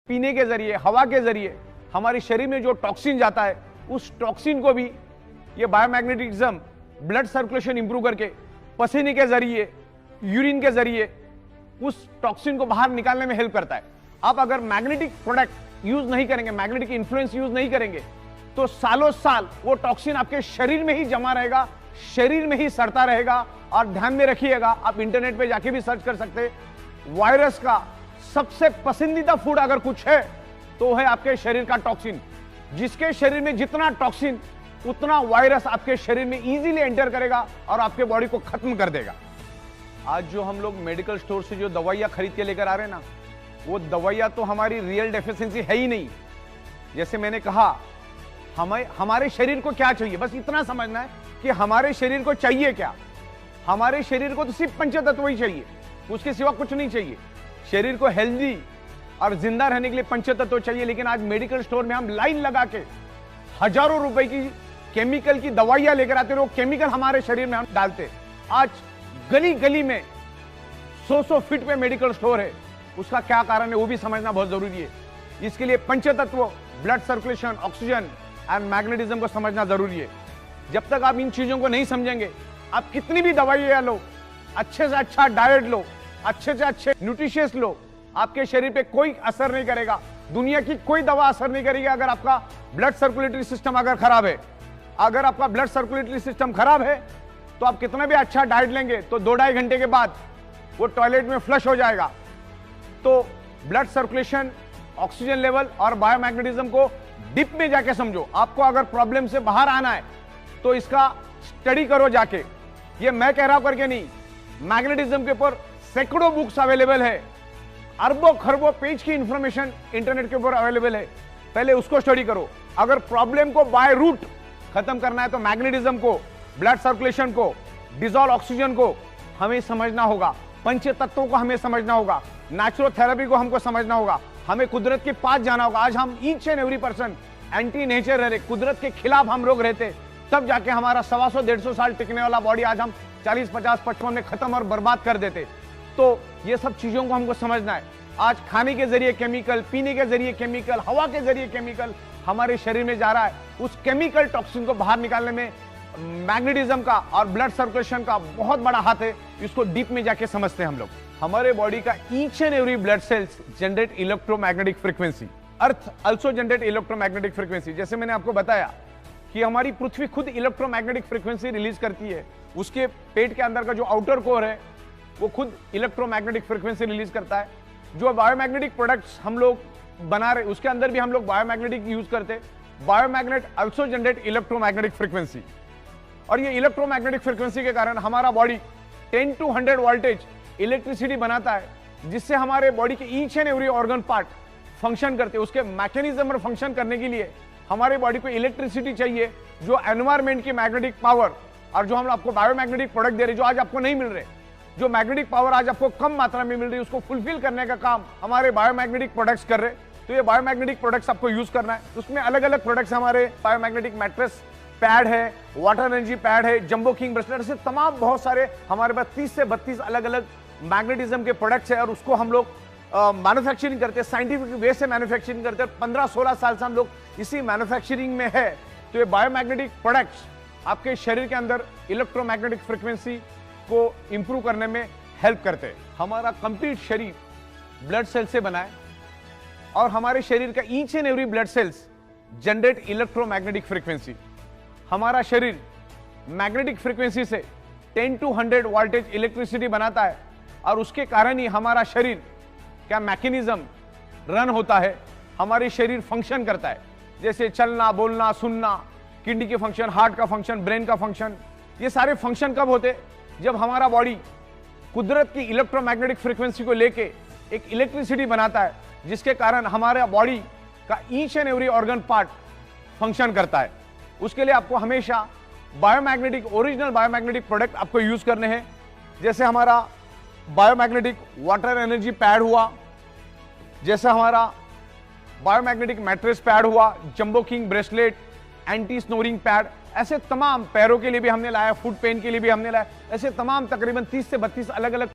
पीने के जरिए, हवा के जरिए हमारे शरीर में जो टॉक्सिन जाता है, उस टॉक्सिन को भी ये बायोमैग्नेटिज्म ब्लड सर्कुलेशन इंप्रूव करके पसीने के जरिए, यूरिन के जरिए उस टॉक्सिन को बाहर निकालने में हेल्प करता है। आप अगर मैग्नेटिक प्रोडक्ट यूज नहीं करेंगे, मैग्नेटिक इन्फ्लुएंस यूज नहीं करेंगे, तो सालों साल वो टॉक्सिन आपके शरीर में ही जमा रहेगा, शरीर में ही सड़ता रहेगा। और ध्यान में रखिएगा, आप इंटरनेट पे जाके भी सर्च कर सकते हैं, वायरस का सबसे पसंदीदा फूड अगर कुछ है तो है आपके शरीर का टॉक्सिन। जिसके शरीर में जितना टॉक्सिन, उतना वायरस आपके शरीर में इजीली एंटर करेगा और आपके बॉडी को खत्म कर देगा। आज जो हम लोग मेडिकल स्टोर से जो दवाइयां खरीद के लेकर आ रहे हैं ना, वो दवाइयां तो हमारी रियल डेफिशिएंसी है ही नहीं। जैसे मैंने कहा, हमारे शरीर को क्या चाहिए, बस इतना समझना है कि हमारे शरीर को चाहिए क्या। हमारे शरीर को तो सिर्फ पंचतत्व ही चाहिए, उसके सिवा कुछ नहीं चाहिए। शरीर को हेल्दी और जिंदा रहने के लिए पंचतत्व चाहिए। लेकिन आज मेडिकल स्टोर में हम लाइन लगा के हजारों रुपए की केमिकल की दवाइयां लेकर आते हैं, वो केमिकल हमारे शरीर में हम डालते। आज गली गली में 100 फीट पे मेडिकल स्टोर है, उसका क्या कारण है वो भी समझना बहुत जरूरी है। इसके लिए पंचतत्व, blood circulation, oxygen and magnetism को समझना जरूरी है। जब तक आप इन चीजों को नहीं समझेंगे, आप कितनी भी दवाइयां लो, अच्छे से अच्छा डाइट लो, अच्छे से अच्छे न्यूट्रिशियस लो, आपके शरीर पे कोई असर नहीं करेगा। दुनिया की कोई दवा असर नहीं करेगी अगर आपका ब्लड सर्कुलेटरी सिस्टम अगर खराब है। अगर आपका ब्लड सर्कुलेटरी सिस्टम खराब है तो आप कितना भी अच्छा डाइट लेंगे तो 2-2.5 घंटे के बाद वो टॉयलेट में फ्लश हो जाएगा। तो ब्लड सर्कुलेशन, ऑक्सीजन लेवल और बायोमैग्नेटिज्म को डीप में जाके समझो। आपको अगर प्रॉब्लम से बाहर आना है तो इसका स्टडी करो जाके। ये मैं कह रहा हूं करके नहीं, मैग्नेटिज्म के ऊपर सैकड़ों बुक्स अवेलेबल है, अरबों खरबों पेज की इंफॉर्मेशन इंटरनेट के ऊपर अवेलेबल है। पहले उसको स्टडी करो। अगर प्रॉब्लम को बाय रूट खत्म करना है तो मैग्नेटिज्म को, ब्लड सर्कुलेशन को, डिजॉल्व ऑक्सीजन को हमें समझना होगा, पंच तत्वों को हमें समझना होगा, नेचुरोथेरेपी को हमको समझना होगा, हमें कुदरत के पास जाना होगा। आज हम each and every person anti nature रह रहे, कुदरत के खिलाफ हम लोग रहते, तब जाके हमारा 125-150 साल टिकने वाला बॉडी आज हम 40, 50, 55 में खत्म और बर्बाद कर देते। तो ये सब चीजों को हमको समझना है। आज खाने के जरिए केमिकल, पीने के जरिए केमिकल, हवा के जरिए केमिकल हमारे शरीर में जा रहा है। उस केमिकल टॉक्सिन को बाहर निकालने में मैग्नेटिज्म का और ब्लड सर्कुलेशन का बहुत बड़ा हाथ है। इसको डीप में जाके समझते हैं हम लोग। हमारे बॉडी का each and every blood cells generate electromagnetic frequency, earth also generate electromagnetic frequency. जैसे मैंने आपको बताया कि हमारी पृथ्वी खुद इलेक्ट्रोमैग्नेटिक फ्रीक्वेंसी रिलीज करती है। उसके पेट के अंदर का जो आउटर कोर है वो खुद इलेक्ट्रोमैग्नेटिक फ्रीक्वेंसी रिलीज करता है। जो बायोमैग्नेटिक प्रोडक्ट्स हम लोग बना रहे, उसके अंदर भी हम लोग बायोमैग्नेटिक यूज करते। बायोमैग्नेट आल्सो जनरेट इलेक्ट्रोमैग्नेटिक फ्रीक्वेंसी, और ये इलेक्ट्रोमैग्नेटिक फ्रीक्वेंसी के कारण हमारा बॉडी 10 to 100 वोल्टेज इलेक्ट्रिसिटी बनाता है, जिससे हमारे बॉडी के each and every organ part function करते हैं। उसके मैकेनिज्म और फंक्शन करने के लिए हमारे बॉडी को इलेक्ट्रिसिटी चाहिए, जो एनवायरमेंट की मैग्नेटिक पावर और जो हम आपको बायोमैग्नेटिक प्रोडक्ट दे रहे, जो आज आपको नहीं मिल रहे, जो मैग्नेटिक पावर आज आपको कम मात्रा में मिल रही है, उसको फुलफिल करने का काम हमारे बायोमैग्नेटिक प्रोडक्ट्स कर रहे। तो ये बायोमैग्नेटिक प्रोडक्ट्स आपको यूज करना है। उसमें अलग अलग प्रोडक्ट्स हमारे बायोमैग्नेटिक मैट्रेस पैड है, वाटर एनर्जी पैड है, जंबो किंग ब्रेसलेट, ऐसे तमाम बहुत सारे हमारे पास 30 से 32 अलग अलग मैग्नेटिज्म के प्रोडक्ट्स है। और उसको हम लोग मैन्युफैक्चरिंग करते हैं, साइंटिफिक वे से मैन्युफैक्चरिंग करते हैं। 15-16 साल से हम लोग इसी मैन्युफैक्चरिंग में है। तो ये बायोमैग्नेटिक प्रोडक्ट्स आपके शरीर के अंदर इलेक्ट्रोमैग्नेटिक फ्रीक्वेंसी को इंप्रूव करने में हेल्प करते हैं। हमारा कंप्लीट शरीर ब्लड सेल से बना है, और हमारे शरीर का each and every blood cells generate electromagnetic frequency. हमारा शरीर मैग्नेटिक फ्रीक्वेंसी से 10 to 100 वोल्टेज इलेक्ट्रिसिटी बनाता है, और उसके कारण ही हमारा शरीर का मैकेनिज्म रन होता है, हमारे शरीर फंक्शन करता है। जैसे चलना, बोलना, सुनना, किडनी के फंक्शन, हार्ट का फंक्शन, ब्रेन का फंक्शन, ये सारे फंक्शन कब होते? जब हमारा बॉडी कुदरत की इलेक्ट्रोमैग्नेटिक फ्रीक्वेंसी को लेके एक इलेक्ट्रिसिटी बनाता है, जिसके कारण हमारे बॉडी का each and every organ part function करता है। उसके लिए आपको हमेशा बायोमैग्नेटिक, ओरिजिनल बायोमैग्नेटिक प्रोडक्ट आपको यूज करने हैं। जैसे हमारा बायोमैग्नेटिक वाटर एनर्जी पैड हुआ, जैसे हमारा बायोमैग्नेटिक मैट्रेस पैड हुआ, jumbo king bracelet, anti snoring pad, ऐसे तमाम, पैरों के लिए भी हमने लाया, फुट पेन के लिए भी हमने लाया, ऐसे तमाम तकरीबन 30 से 32 अलग अलग